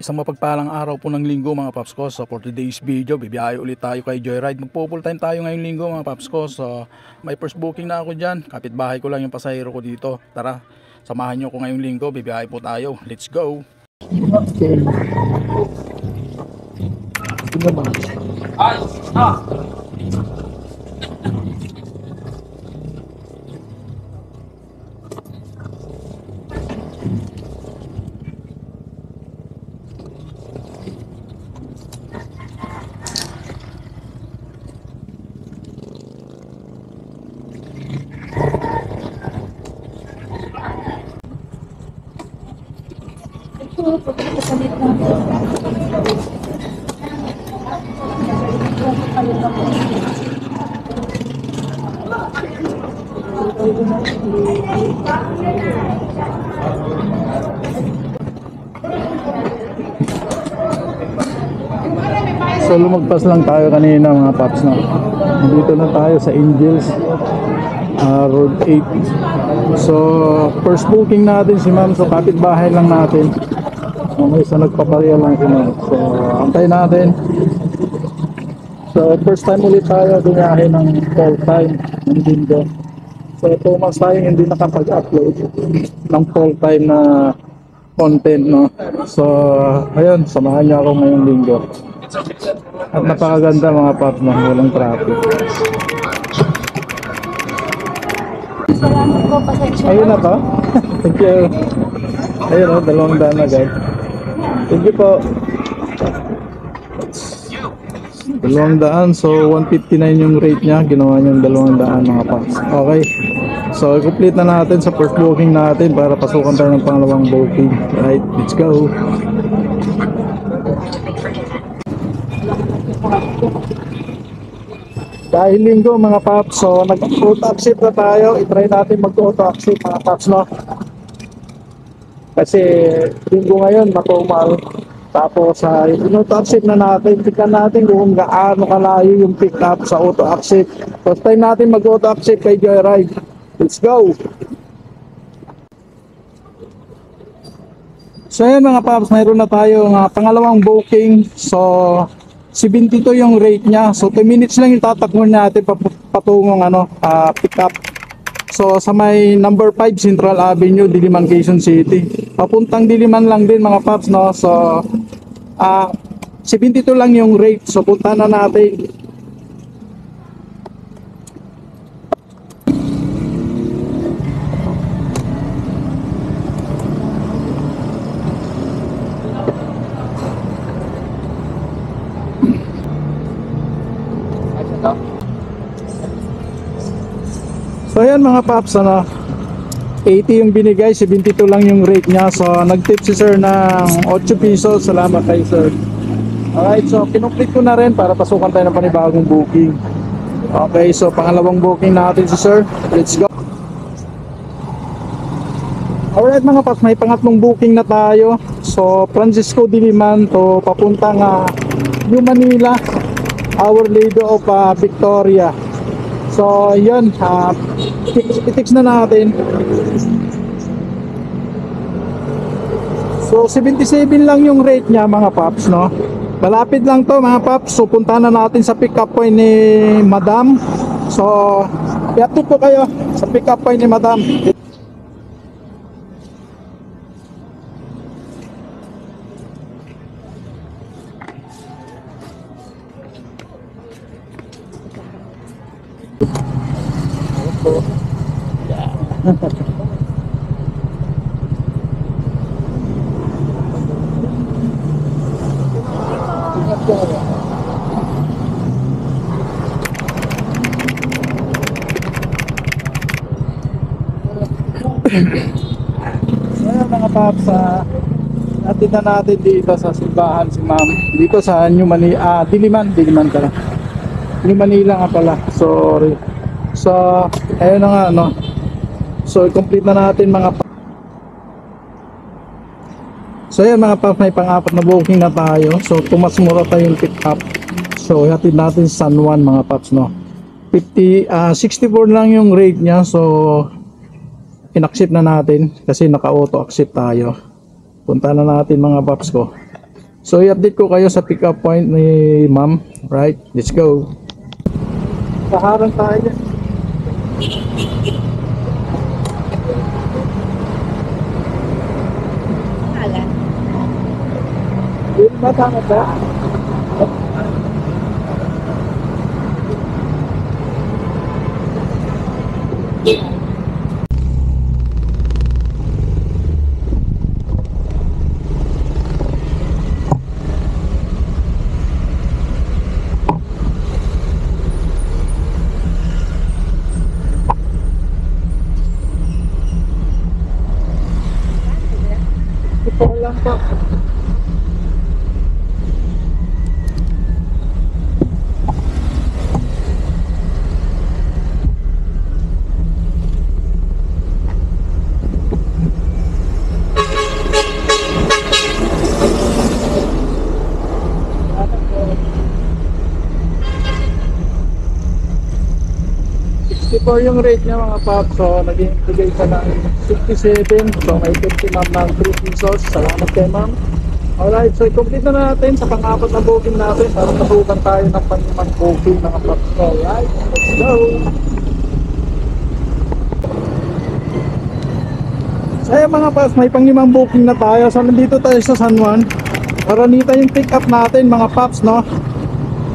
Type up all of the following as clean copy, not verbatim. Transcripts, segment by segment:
Isang mapagpalang araw po ng linggo mga paps ko. So for today's video, bibiyahe ulit tayo kay Joyride. Magpo full time tayo ngayong linggo mga paps ko. So may first booking na ako dyan. Kapitbahay ko lang yung pasahero ko dito. Tara, samahan nyo ko ngayong linggo. Bibiyahe po tayo. Let's go! Okay. Sige ba? So lumagpas lang tayo kanina mga paps na. Dito na tayo sa Angels Road 8. So first booking natin si ma'am. So kapitbahay lang natin. May isa nagpapareha lang si ma'am. So antay natin. So first time ulit tayo dumahe ng full time ng linggo. So 2 months tayo hindi nakapag-upload ng full time na content, no. So ayun, samahan niyo ako ngayong linggo. At napakaganda mga paps, no? Walang traffic. Salamat po, pasensya. Ayun na to. Thank you. Ayun o, 200 na guys. Thank you po. 200, so 159 yung rate niya. Ginawa niyang 200 mga paps. Okay. So i-complete na natin sa first booking natin para pasukan tayo ng pangalawang booking. Right, let's go. Dahil linggo mga paps, so nag-auto accept na tayo. I-try natin mag-auto accept mga paps, no? Kasi linggo ngayon matumal. Tapos auto accept na natin. Tignan natin kung gaano kalayo yung pick up sa auto accept. First time natin mag-auto accept kay Joyride. Let's go! So ayan mga paps, mayroon na tayo pangalawang booking. So 72 yung rate niya. So 2 minutes lang yung tatakbo natin patungong pick up. So sa may number 5 Central Avenue, Diliman, Quezon City. Papuntang Diliman lang din mga paps, no. So 72 lang yung rate. So punta na natin. So ayan mga paps, 80 yung binigay, 72 lang yung rate niya. So nag-tip si sir ng 8 pesos. Salamat kay sir. Alright, so kinumplete ko na rin para pasukan tayo ng panibagong booking. Okay, so pangalawang booking natin si sir. Let's go. Alright mga paps, may pangatlong booking na tayo. So Francisco Diliman to papuntang New Manila, Our Lady of Victoria. So yun, i-fix na natin. So 77 lang yung rate niya mga paps, no. Malapit lang to mga paps. So punta na natin sa pick up point ni Madam. So i-update po kayo sa pick up point ni Madam. So ayan mga paps, natin na natin dito sa simbahan si ma'am. Dito sa New Manila, Diliman pala. New Manila nga pala, sorry. So ayun na nga, no. So i-complete na natin mga paps. So ayan mga paps, may pang-apat na booking na tayo. So tumas mura tayong pick up. So hatid natin sa San Juan mga paps, no. 64 lang yung rate niya. So in-accept na natin kasi naka-auto accept tayo. Punta na natin mga paps ko. So i-update ko kayo sa pick up point ni ma'am. Right, let's go. Kaharang tayo. Pangalan? Yun ba tama ba? Ito lang po. For yung rate niya mga paps, so naging bigay ka ng 67, so may 50 ma'am ng 3 pesos. Salamat kay ma'am. Alright, so i-complete na natin sa pang-apat na booking natin para masukan tayo ng pang-limang booking mga paps. Alright, let's go! So ayun mga paps, may pang-limang booking na tayo. So nandito tayo sa San Juan. Karanita yung pick up natin mga paps, no?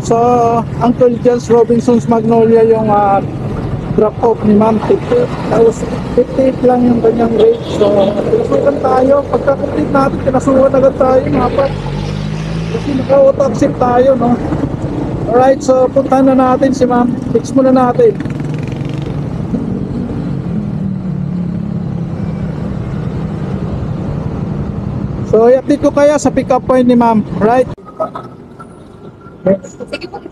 So Uncle Jels Robinson's Magnolia yung drop off ni ma'am, 58. Tapos 58 lang yung kanyang rate. So pinasukan tayo. Pagka-complete natin, pinasukan agad tayo mga paps. Kasi naka-auto accept tayo, no? Alright, so puntahan na natin si ma'am. Fix muna natin. So i-update ko kaya sa pick up point ni ma'am. Right? Sige po.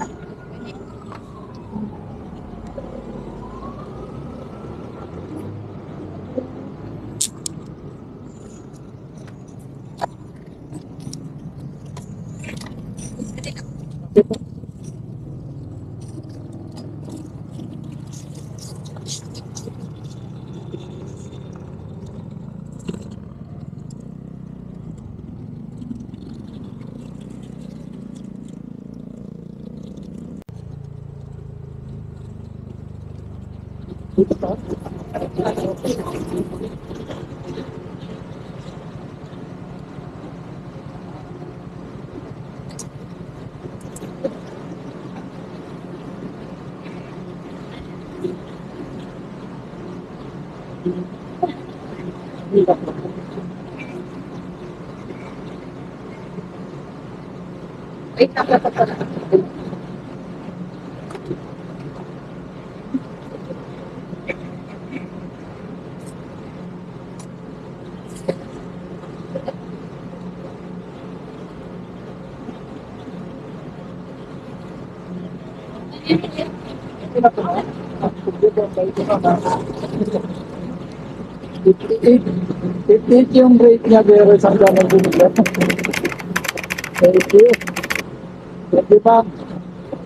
Wait, nakapagpala. It yung rate niya pero isang ganang binigyan. Thank you. Thank you ma'am.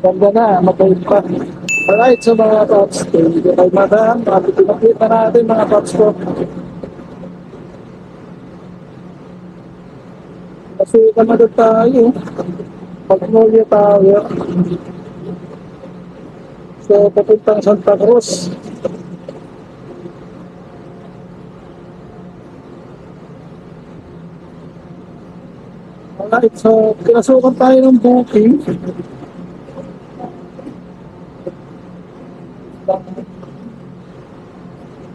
Ganda na, mabait pa. Alright, so mga paps, thank you kay madam. Pinakita natin mga paps ko. Kasi naman tayo. Magnolia tayo. So, papuntang Santa Cruz. Alright, so pinasukan tayo ng booking.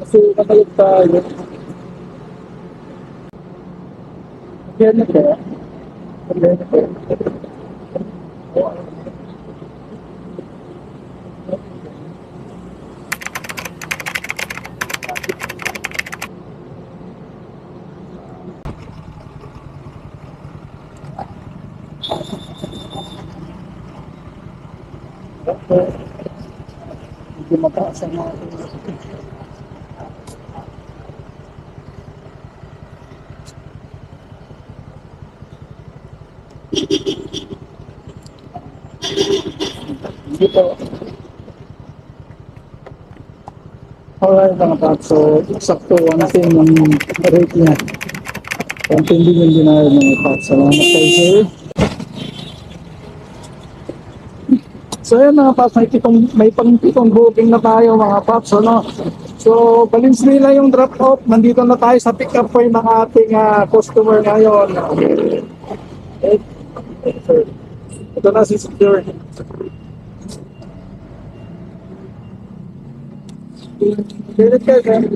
Pinasukan ulit tayo. Yan na kaya. Yan na kaya. Hindi mataas ang mga dito. Alright mga paps, so sakto ang same ng rate niya. Pantindi yung denial mga paps. Salamat kayo, sir. So yun mga paps, may pang-pitong booking na tayo mga paps, ano? So, Valenzuela yung drop off. Nandito na tayo sa pick up point ng ating customer ngayon. Okay. Ito na si Secure. Pilit ka, sir.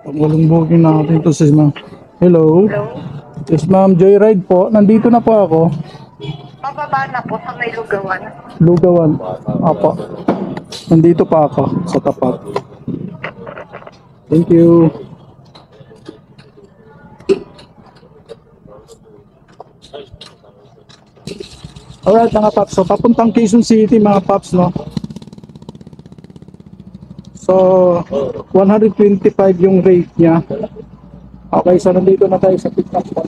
Walang booking natin ito sis ma'am. Hello. Hello? Yes ma'am, Joyride po. Nandito na po ako. Pababa na po sa may lugawan. Lugawan. Apo. Nandito pa ako sa tapat. Thank you. Alright mga paps. So papuntang Quezon City mga paps, no? So 125 yung rate niya. Okay, so nandito na tayo sa pick up point.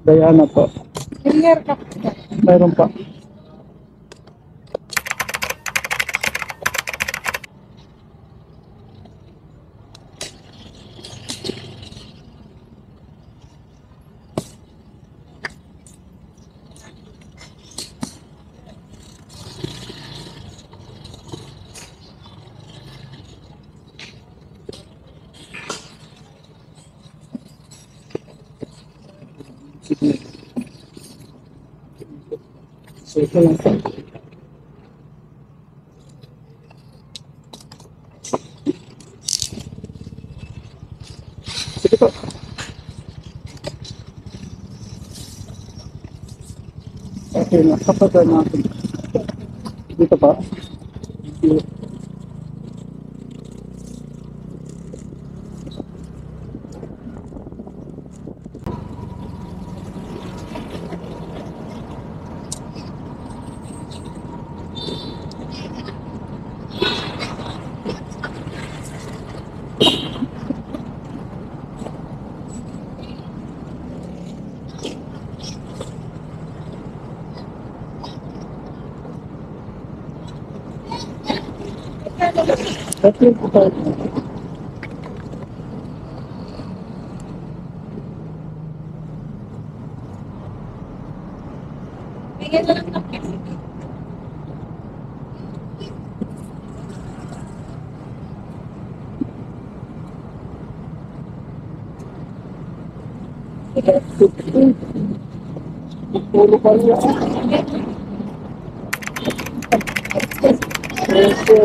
Diana po. Mayroon pa. So, ito lang po. Sige po. Okay na, kapag natin. Dito pa. Dito. Okay po tayo. Bigyan na lang ng Puro pa rin. So,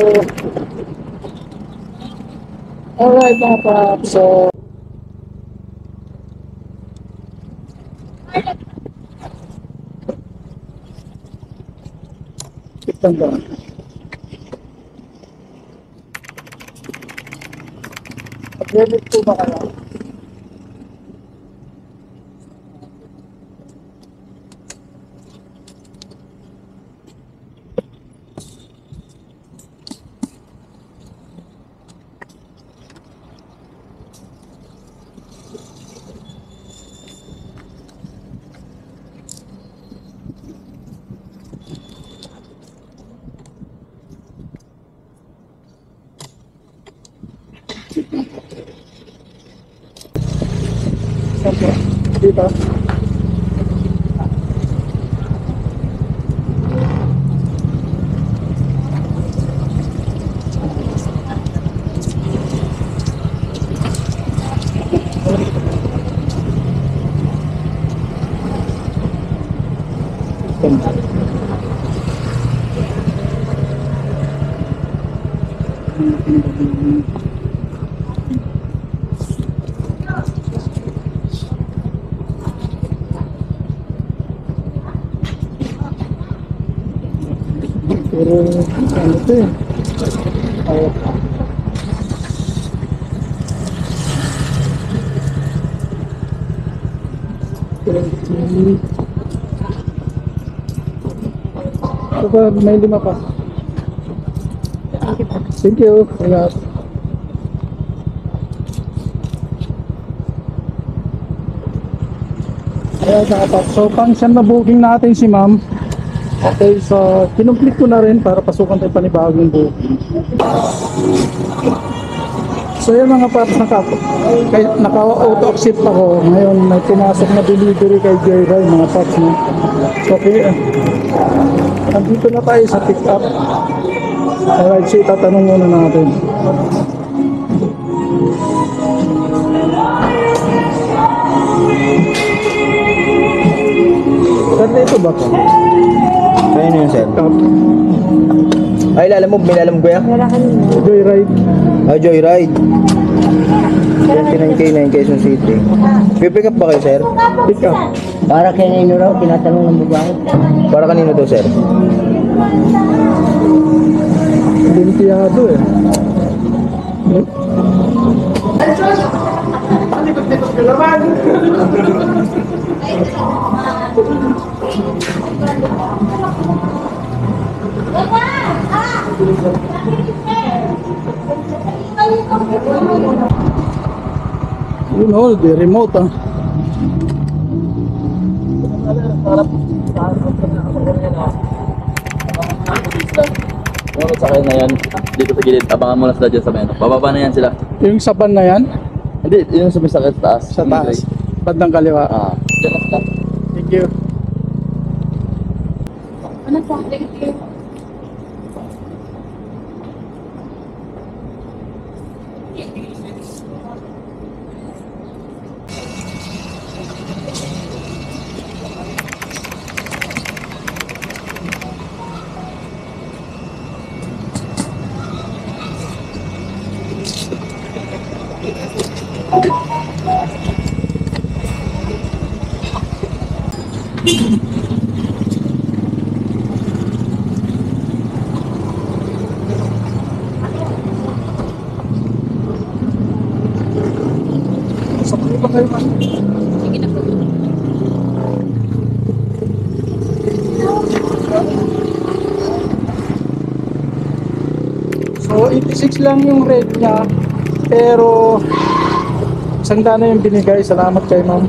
alright mga paps. So, kitang ba? Pag-limit po ba kayo? Dito. Pero ano to eh. Ay, ito pa, may 5 pa. Thank you. Ingat. Ayan, nakapag. So, pang siyam na booking natin si ma'am. Okay, so, kinumplete ko na rin para pasukan tayo panibagong booking. So, yan mga paps, naka-auto-accept ako. Ngayon, may pumasok na delivery kay Joyride, mga paps. No? So, okay, nandito na tayo sa pick-up. Alright, so itatanong muna natin. Sir, dito ba ito? Ayun yun, sir. Ay, lalamog. May lalamog ba yan? Joyride. Ah, Joyride. 29K na yung Quezon City. Pipick up ba kayo, sir? Pick up. Para kay Nino raw, tinatanong ng babae. Para kanino to, sir? Limpiyado eh. Yun all, the remote ah. Yung sakay na yan, dito sa gilid, abangan mo lang sila dyan sa meno. Bababa na yan sila. Yung saban na yan, Hindi, yung sumisakay sa taas. sa yung taas. gray. Bandang kaliwa. Ah, dyan na sila. Thank you. Sakay pa kayo man. So 86 lang yung rate niya, pero 100 na yung binigay. Salamat kay ma'am.